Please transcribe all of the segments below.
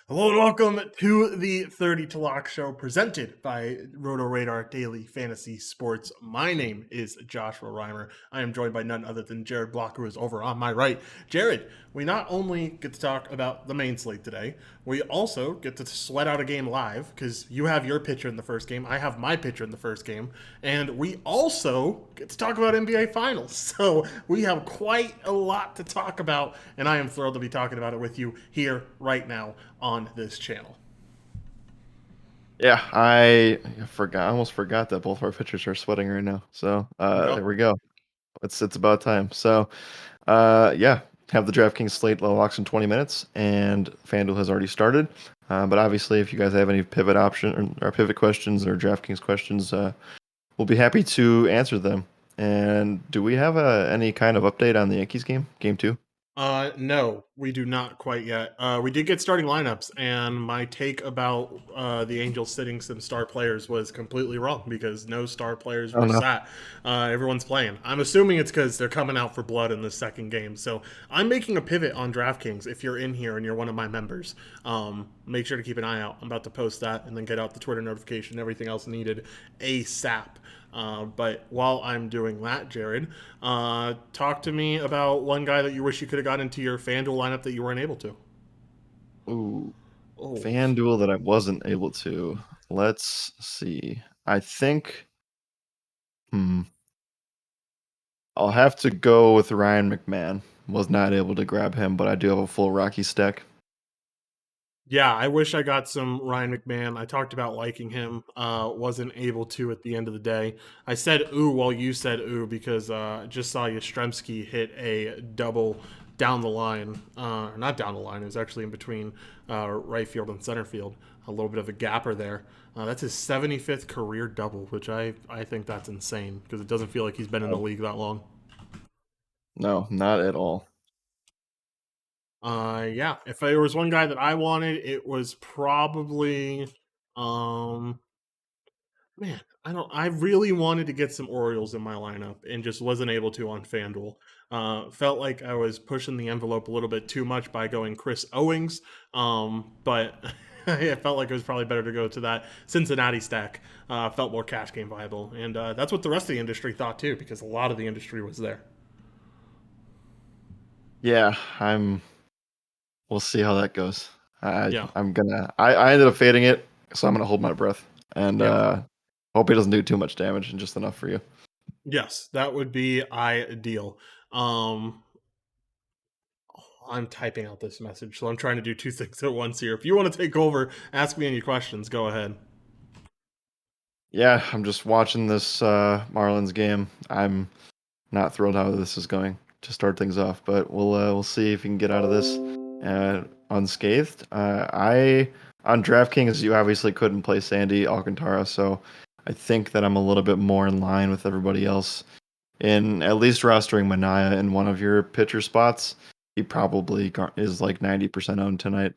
Hello and welcome to the 30 to Lock show presented by RotoRadar Daily Fantasy Sports. My name is Joshua Reimer. I am joined by none other than Jared Block, who is over on my right. Jared, we not only get to talk about the main slate today, we also get to sweat out a game live because you have your pitcher in the first game, I have my pitcher in the first game, and we also get to talk about NBA Finals. So we have quite a lot to talk about, and I am thrilled to be talking about it with you here right now on this channel. Yeah, I forgot. I almost forgot that both of our pitchers are sweating right now. So there Yep. we go. It's about time. So yeah, have the DraftKings slate locks in 20 minutes, and FanDuel has already started. But obviously, if you guys have any pivot option or pivot questions or DraftKings questions, we'll be happy to answer them. And do we have any kind of update on the Yankees game two? No, we do not quite yet. We did get starting lineups, and my take about the Angels sitting some star players was completely wrong because no star players Oh were no. sat. Everyone's playing. I'm assuming it's because they're coming out for blood in the second game. So I'm making a pivot on DraftKings. If you're in here and you're one of my members, make sure to keep an eye out. I'm about to post that and then get out the Twitter notification, everything else needed ASAP. But while I'm doing that, Jared, talk to me about one guy that you wish you could have got into your FanDuel lineup that you weren't able to. Ooh, Oh, FanDuel that I wasn't able to. Let's see. I think. Hmm. I'll have to go with Ryan McMahon. Was not able to grab him, but I do have a full Rocky stack. yeah, I wish I got some Ryan McMahon. I talked about liking him. Wasn't able to at the end of the day. I said ooh while you said ooh because just saw Yastrzemski hit a double down the line. Not down the line. It was actually in between right field and center field. A little bit of a gapper there. That's his 75th career double, which I think that's insane because it doesn't feel like he's been in the league that long. No, not at all. Yeah, if there was one guy that I wanted, it was probably um man, I really wanted to get some Orioles in my lineup and just wasn't able to on FanDuel. Felt like I was pushing the envelope a little bit too much by going Chris Owings. But it felt like it was probably better to go to that Cincinnati stack. Felt more cash game viable. And that's what the rest of the industry thought too, because a lot of the industry was there. Yeah, I'm. We'll see how that goes. I Yeah. I'm gonna. I ended up fading it, so I'm gonna hold my breath and Yeah. hope it doesn't do too much damage and just enough for you. Yes, that would be ideal. Um, I'm typing out this message, so I'm trying to do two things at once here. If you want to take over, ask me any questions, go ahead. Yeah, I'm just watching this Marlins game. I'm not thrilled how this is going to start things off, but we'll see if we can get out of this unscathed. I on DraftKings, you obviously couldn't play Sandy Alcantara, so I think that I'm a little bit more in line with everybody else in at least rostering Manaya in one of your pitcher spots. He probably is like 90% owned tonight.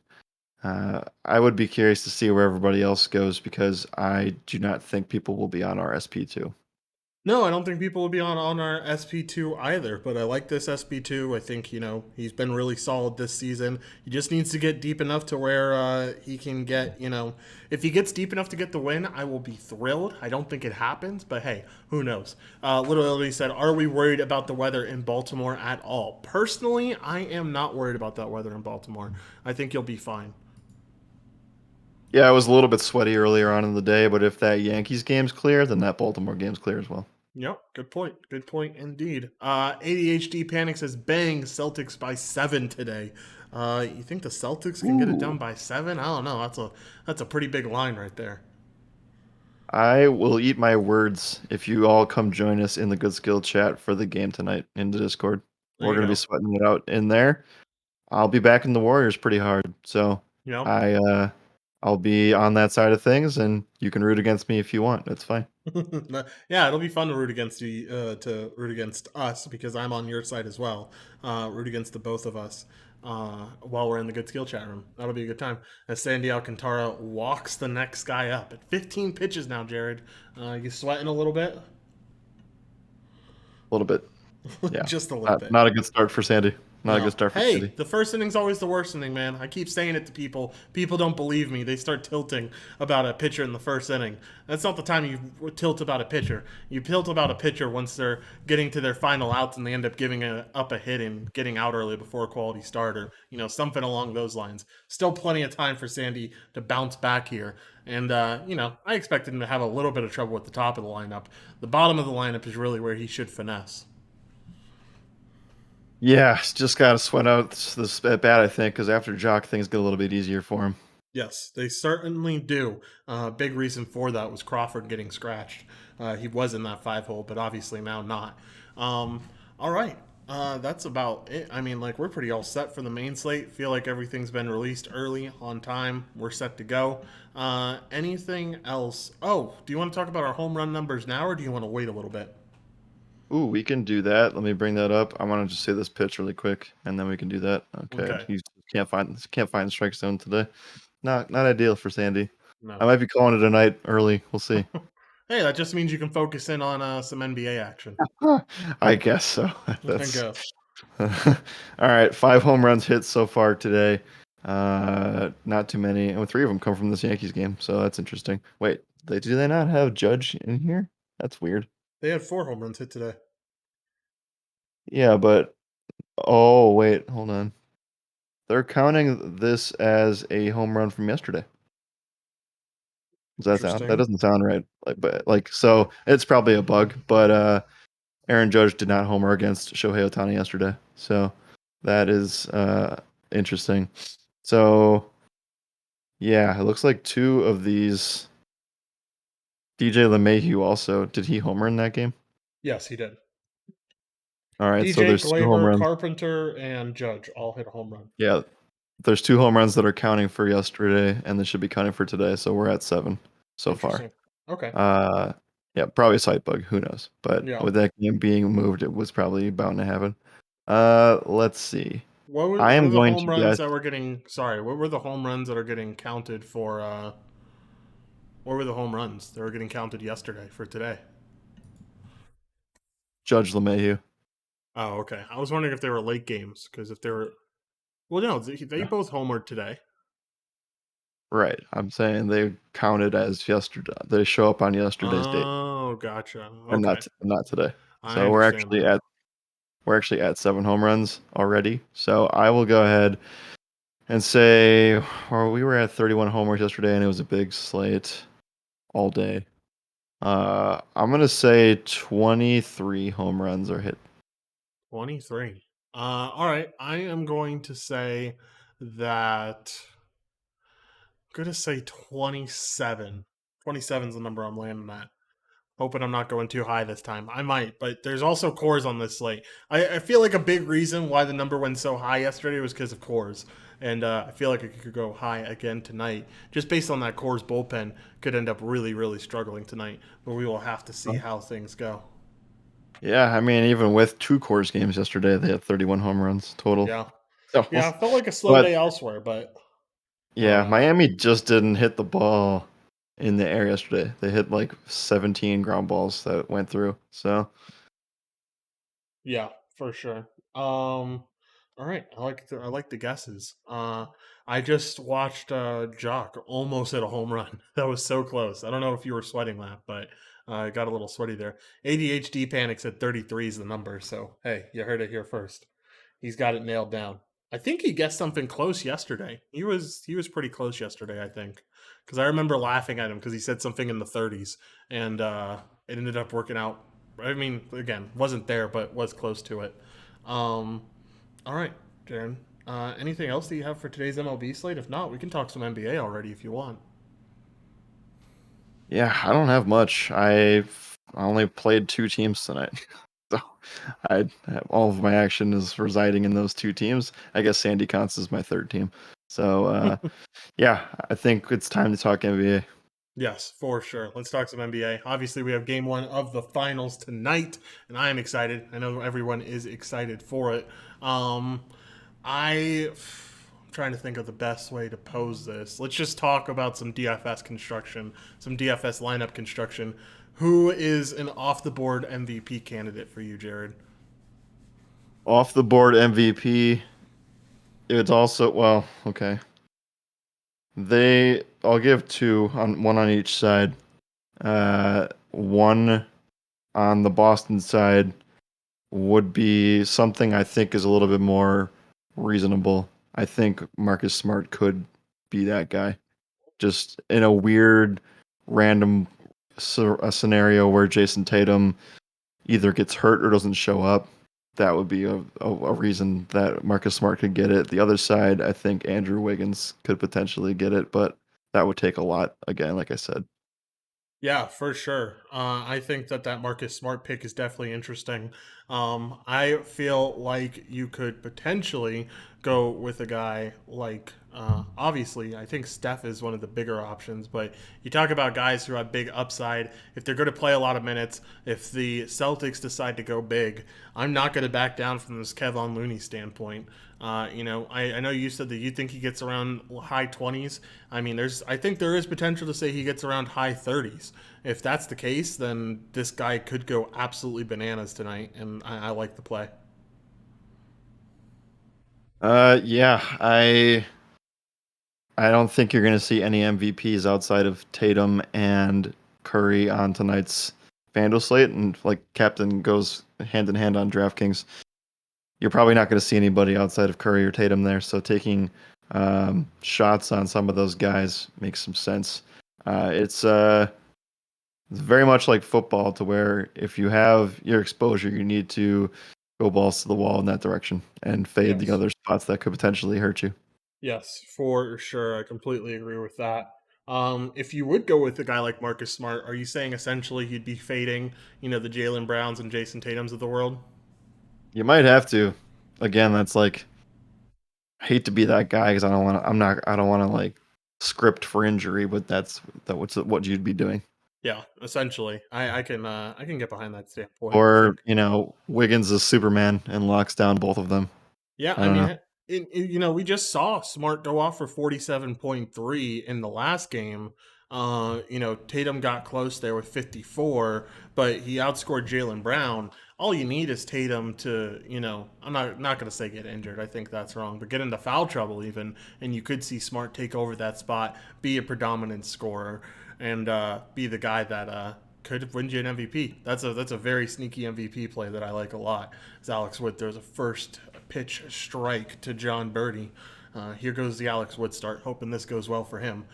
I would be curious to see where everybody else goes because I do not think people will be on our SP2. No, I don't think people will be on our SP2 either, but I like this SP2. I think, he's been really solid this season. He just needs to get deep enough to where he can get, if he gets deep enough to get the win, I will be thrilled. I don't think it happens, but hey, who knows? Literally said, are we worried about the weather in Baltimore at all? Personally, I am not worried about that weather in Baltimore. I think you'll be fine. Yeah, it was a little bit sweaty earlier on in the day, but if that Yankees game's clear, then that Baltimore game's clear as well. Yep, good point. Good point indeed. ADHD Panic says, bang, Celtics by 7 today. You think the Celtics can get it done Ooh. by 7? I don't know. That's a pretty big line right there. I will eat my words if you all come join us in the Good Skill chat for the game tonight in the Discord. There We're you going to be go. sweating it out in there. I'll be backing the Warriors pretty hard. So Yep. I'll be on that side of things, and you can root against me if you want. It's fine. Yeah, it'll be fun to root against you, to root against us because I'm on your side as well. Root against the both of us while we're in the good skill chat room. That'll be a good time. As Sandy Alcantara walks the next guy up at 15 pitches now, Jared. You sweating a little bit? A little bit. Yeah. Just a little Not, bit. not a good start for Sandy. Not a good No. start for Hey, Sandy. the first inning's always the worst inning, man. I keep saying it to people. People don't believe me. They start tilting about a pitcher in the first inning. That's not the time you tilt about a pitcher. You tilt about a pitcher once they're getting to their final outs and they end up giving up a hit and getting out early before a quality starter. Something along those lines. Still plenty of time for Sandy to bounce back here. And, I expected him to have a little bit of trouble with the top of the lineup. The bottom of the lineup is really where he should finesse. Yeah, just got to sweat out this at bat, I think, because after Jock, things get a little bit easier for him. Yes, they certainly do. Big reason for that was Crawford getting scratched. He was in that 5 hole, but obviously now not. All right. That's about it. I mean, like, we're pretty all set for the main slate. Feel like everything's been released early, on time. We're set to go. Anything else? Oh, do you want to talk about our home run numbers now, or do you want to wait a little bit? Ooh, we can do that. Let me bring that up. I want to just say this pitch really quick, and then we can do that. Okay, Okay. he can't find strike zone today. Not ideal for Sandy. No. I might be calling it a night early. We'll see. Hey, that just means you can focus in on some NBA action. I guess so. I That's guess. all right. 5 home runs hit so far today. Not too many, and 3 of them come from this Yankees game, so that's interesting. Wait, do they not have Judge in here? That's weird. They had 4 home runs hit today. Yeah, but oh wait, hold on. They're counting this as a home run from yesterday. Does that sound? That Interesting. doesn't sound right. So it's probably a bug. But Aaron Judge did not homer against Shohei Ohtani yesterday, so that is interesting. So yeah, it looks like 2 of these. DJ LeMahieu also, did he homer in that game? Yes, he did. All right, so DJ there's 2 home Glaber, runs. Carpenter, and Judge all hit a home run. Yeah, there's 2 home runs that are counting for yesterday, and they should be counting for today. So we're at 7 so far. Interesting. Okay. Uh, yeah, probably a site bug. Who knows? But Yeah. with that game being moved, it was probably bound to happen. Let's see. I What are am the going home to runs guess that were getting? Sorry, what were the home runs that are getting counted for? What were the home runs that were getting counted yesterday for today? Judge LeMahieu. Oh, okay. I was wondering if they were late games because if they were, well, no, they Yeah. both homered today. Right. I'm saying they counted as yesterday. They show up on yesterday's date, Oh, gotcha. and Okay, not today. I So we're understand actually that. at 7 home runs already. So I will go ahead and say, or we were at 31 homers yesterday, and it was a big slate all day. I'm gonna say 23 home runs are hit. 23. All right. I am going to say that. I'm going to say 27. 27 is the number I'm landing at. Hoping I'm not going too high this time. I might, but there's also cores on this slate. I feel like a big reason why the number went so high yesterday was because of cores. And I feel like it could go high again tonight. Just based on that cores bullpen, could end up really, really struggling tonight. But we will have to see how things go. Yeah, I mean, even with 2 Coors games yesterday, they had 31 home runs total. Yeah. So, Yeah, it felt like a slow but day elsewhere, but yeah, uh, Miami just didn't hit the ball in the air yesterday. They hit like 17 ground balls that went through. So, yeah, for sure. All right, I like the guesses. I just watched Jock almost hit a home run. That was so close. I don't know if you were sweating that, but I got a little sweaty there. ADHD panics at 33 is the number. So hey, you heard it here first. He's got it nailed down. I think he guessed something close yesterday. He was pretty close yesterday, I think, because I remember laughing at him because he said something in the 30s, and it ended up working out. I mean, again, wasn't there, but was close to it. Um, all right, Jaron. Anything else that you have for today's MLB slate? If not, we can talk some NBA already if you want. yeah, I don't have much. I only played 2 teams tonight. So, I all of my action is residing in those 2 teams. I guess Sandy counts as my third team. So, yeah, I think it's time to talk NBA. Yes, for sure. Let's talk some NBA. Obviously, we have game one of the finals tonight, and I am excited. I know everyone is excited for it. Um, I'm trying to think of the best way to pose this. Let's just talk about some DFS construction, some DFS lineup construction. Who is an off the board MVP candidate for you, Jared? Off the board MVP. It's also well, okay. I'll give two on one on each side. One on the Boston side would be something I think is a little bit more reasonable. I think Marcus Smart could be that guy. Just in a weird, random a scenario where Jason Tatum either gets hurt or doesn't show up, that would be a reason that Marcus Smart could get it. The other side, I think Andrew Wiggins could potentially get it, but that would take a lot, again, like I said. Yeah, for sure. I think that that Marcus Smart pick is definitely interesting. I feel like you could potentially go with a guy like, obviously, I think Steph is one of the bigger options, but you talk about guys who have big upside. If they're going to play a lot of minutes, if the Celtics decide to go big, I'm not going to back down from this Kevon Looney standpoint. I know you said that you think he gets around high 20s. I mean, I think there is potential to say he gets around high 30s. If that's the case, then this guy could go absolutely bananas tonight, and I like the play. Yeah, I don't think you're going to see any MVPs outside of Tatum and Curry on tonight's FanDuel slate, and like captain goes hand in hand on DraftKings. You're probably not going to see anybody outside of Curry or Tatum there. So taking shots on some of those guys makes some sense. It's very much like football, to where if you have your exposure, you need to go balls to the wall in that direction and fade the Yes. other spots that could potentially hurt you. Yes, for sure. I completely agree with that. If you would go with a guy like Marcus Smart, are you saying essentially he'd be fading, the Jalen Browns and Jason Tatum's of the world? You might have to. Again, that's like, I hate to be that guy because I don't want to. I don't want to like script for injury, but what's what you'd be doing. Yeah, essentially. I can get behind that standpoint. I Or think. Wiggins is Superman and locks down both of them. Yeah, I I don't know. mean, we just saw Smart go off for 47.3 in the last game. Tatum got close there with 54, but he outscored Jalen Brown. All you need is Tatum to, I'm not going to say get injured. I think that's wrong, but get into foul trouble even, and you could see Smart take over that spot, be a predominant scorer, and be the guy that could win you an MVP. That's a very sneaky MVP play that I like a lot. As Alex Wood throws a first pitch strike to John Birdie. Here goes the Alex Wood start, hoping this goes well for him.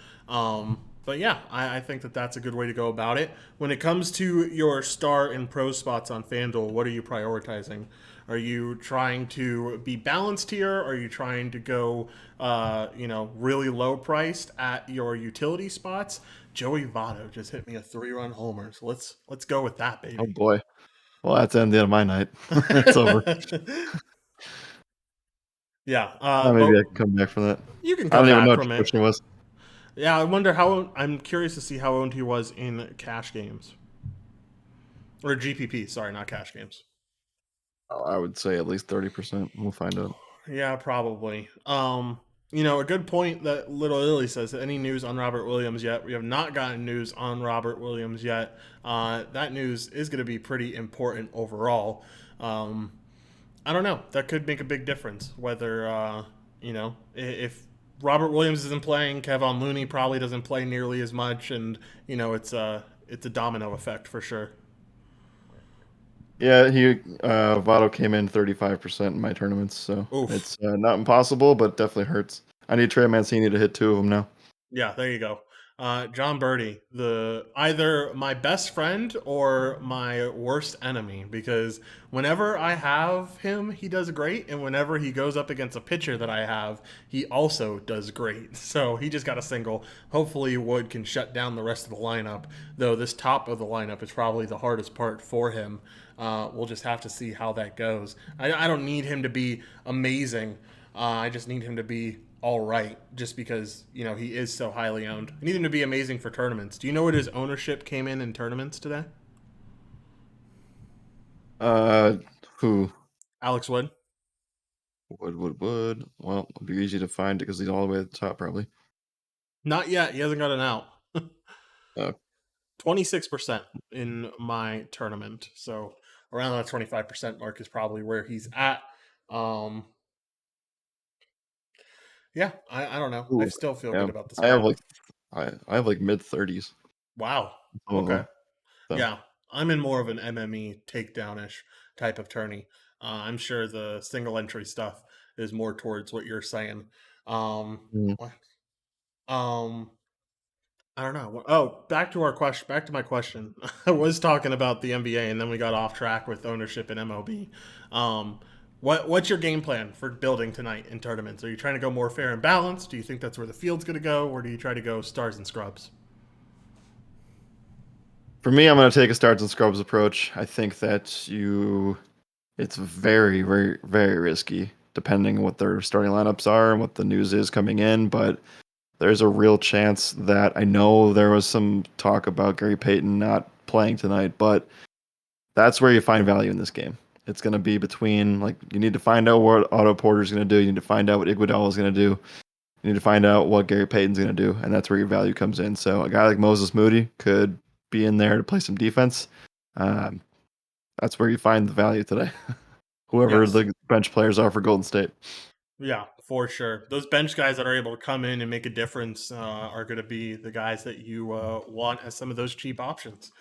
But yeah, I think that that's a good way to go about it. When it comes to your star and pro spots on FanDuel, what are you prioritizing? Are you trying to be balanced here? Are you trying to go, really low priced at your utility spots? Joey Votto just hit me a 3-run homer, so let's go with that, Oh baby. boy. Well, that's the end of my night. It's over. Yeah, Maybe but I can come back from that. you can I come don't even know back what from your it. question was. Yeah, I wonder how. I'm curious to see how owned he was in cash games or GPP. Sorry, not cash games. Oh, I would say at least 30%. We'll find out. Yeah, probably. A good point that Little Lily says. Any news on Robert Williams yet? We have not gotten news on Robert Williams yet. That news is going to be pretty important overall. Um, I don't know. That could make a big difference. Whether if Robert Williams isn't playing, Kevon Looney probably doesn't play nearly as much, and it's a domino effect for sure. Yeah, Votto came in 35% in my tournaments, so Oof. it's not impossible, but definitely hurts. I need Trey Mancini to hit two of them now. Yeah, there you go. John Birdie, the either my best friend or my worst enemy, because whenever I have him, he does great, and whenever he goes up against a pitcher that I have, he also does great. So he just got a single. Hopefully, Wood can shut down the rest of the lineup. Though this top of the lineup is probably the hardest part for him. We'll just have to see how that goes. I don't need him to be amazing. I just need him to be all right, just because he is so highly owned. I need him to be amazing for tournaments. Do you know what his ownership came in tournaments today? Uh, who? Alex Wood. Would. Well, it'll be easy to find because he's all the way at the top, probably. Not yet. He hasn't got an out. Uh, 26% in my tournament. So around that 25% mark is probably where he's at. Um, yeah, I don't know. I Ooh, still feel yeah. good about the I have spread. like I have like mid 30s. Wow. Some of Okay. them. So Yeah, I'm in more of an MME takedownish type of tourney. I'm sure the single entry stuff is more towards what you're saying. mm, What? Um, I don't know. Oh, back to our question. Back to my question. I was talking about the NBA, and then we got off track with ownership in MLB. What's your game plan for building tonight in tournaments? Are you trying to go more fair and balanced? Do you think that's where the field's going to go, or do you try to go stars and scrubs? for me, I'm going to take a starts and scrubs approach. I think that it's very, very, very risky depending on what their starting lineups are and what the news is coming in. But there's a real chance that I know there was some talk about Gary Payton not playing tonight, but that's where you find value in this game. It's going to be between like you need to find out what Otto Porter's going to do. You need to find out what Iguodala is going to do. You need to find out what Gary Payton's going to do, and that's where your value comes in. So a guy like Moses Moody could be in there to play some defense. Um, that's where you find the value today. Whoever Yes. the bench players are for Golden State. Yeah, for sure. Those bench guys that are able to come in and make a difference are going to be the guys that you want as some of those cheap options.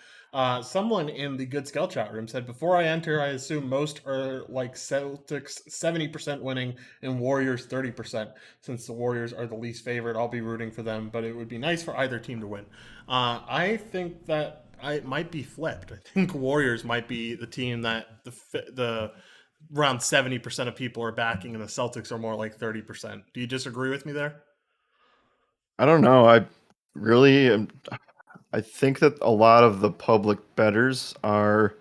Someone in the Good Scout chat room said, "Before I enter, I assume most are like Celtics 70% winning and Warriors 30%. Since the Warriors are the least favorite, I'll be rooting for them, but it would be nice for either team to win." I think that it might be flipped. I think Warriors might be the team that the around 70% of people are backing, and the Celtics are more like 30%. Do you disagree with me there? I don't know. I really am. I think that a lot of the public betters are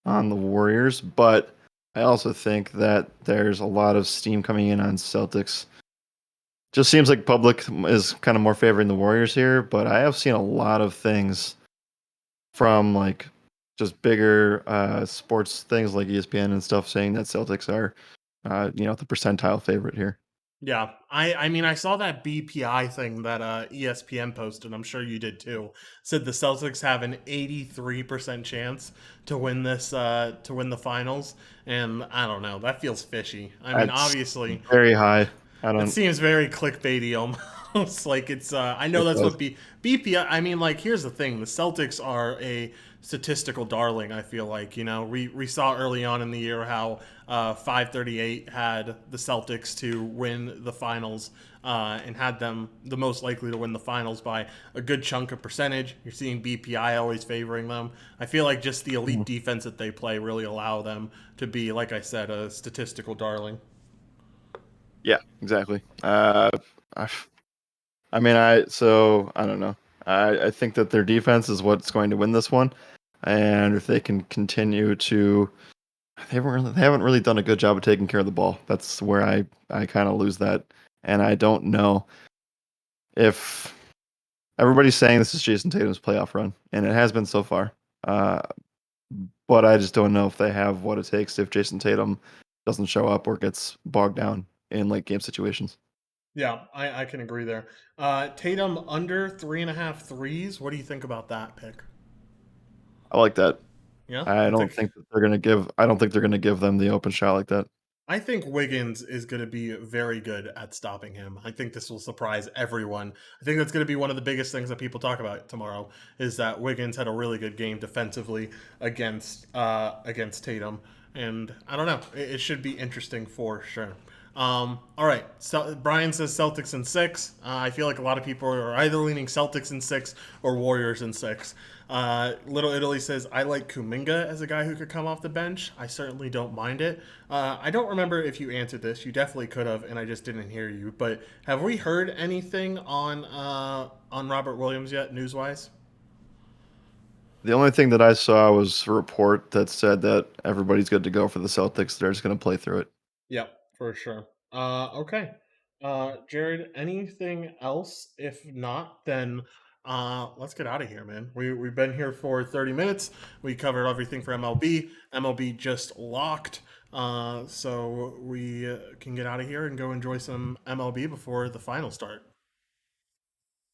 on the Warriors, but I also think that there's a lot of steam coming in on Celtics. Just seems like public is kind of more favoring the Warriors here, but I have seen a lot of things from like just bigger sports things like ESPN and stuff saying that Celtics are, the percentile favorite here. Yeah, I mean I saw that BPI thing that ESPN posted. I'm sure you did too. Said the Celtics have an 83% chance to win the finals, and I don't know. That feels fishy. I mean, That's obviously, very high. I it don't. seems very clickbaity almost. Like it's I know It that's does. what BPI. I mean, like here's the thing: the Celtics are a statistical darling. I feel like we saw early on in the year how 538 had the Celtics to win the finals and had them the most likely to win the finals by a good chunk of percentage. You're seeing BPI always favoring them. I feel like just the elite Mhm. defense that they play really allow them to be, like I said, a statistical darling. Yeah, exactly. I, I mean, I don't know. I think that their defense is what's going to win this one, and if they can continue to, they haven't really done a good job of taking care of the ball. That's where I kind of lose that, and I don't know if everybody's saying this is Jason Tatum's playoff run, and it has been so far. Uh, but I just don't know if they have what it takes if Jason Tatum doesn't show up or gets bogged down in late game situations. Yeah, I can agree there. Tatum under 3.5 threes. What do you think about that pick? I like that. Yeah, I you don't think? think that they're gonna give. I don't think they're gonna give them the open shot like that. I think Wiggins is going to be very good at stopping him. I think this will surprise everyone. I think that's going to be one of the biggest things that people talk about tomorrow is that Wiggins had a really good game defensively against Tatum, and I don't know. It should be interesting for sure. All right. So Brian says Celtics in six. I feel like a lot of people are either leaning Celtics in six or Warriors in six. Little Italy says I like Kuminga as a guy who could come off the bench. I certainly don't mind it. I don't remember if you answered this. You definitely could have, and I just didn't hear you. But have we heard anything on Robert Williams yet, news wise? The only thing that I saw was a report that said that everybody's good to go for the Celtics. They're just gonna play through it. Yep, for sure. Okay. Jared, anything else? If not, then let's get out of here, man. We've been here for 30 minutes. We covered everything for MLB. MLB just locked. So we can get out of here and go enjoy some MLB before the finals start.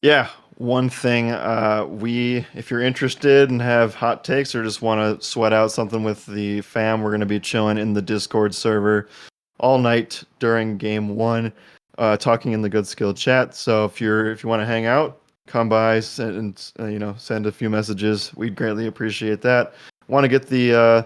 Yeah, one thing if you're interested and have hot takes or just want to sweat out something with the fam, we're going to be chilling in the Discord server all night during game one, talking in the Good Skill chat. So if you want to hang out, come by, send a few messages. We'd greatly appreciate that. Want to get the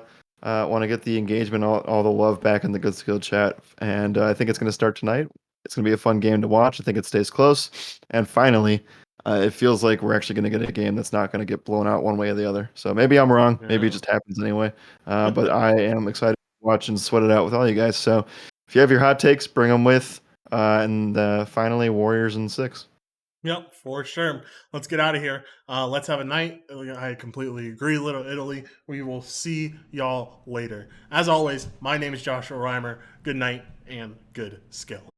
engagement, all the love back in the Good Skill chat, and I think it's going to start tonight. It's going to be a fun game to watch. I think it stays close, and finally. It feels like we're actually going to get a game that's not going to get blown out one way or the other. So maybe I'm wrong. Maybe it Yeah. just happens anyway. But I am excited to watch and sweat it out with all you guys. So if you have your hot takes, bring them with. And finally, Warriors in 6. Yep, for sure. Let's get out of here. Let's have a night. I completely agree, Little Italy. We will see y'all later. As always, my name is Joshua Reimer. Good night and good skill.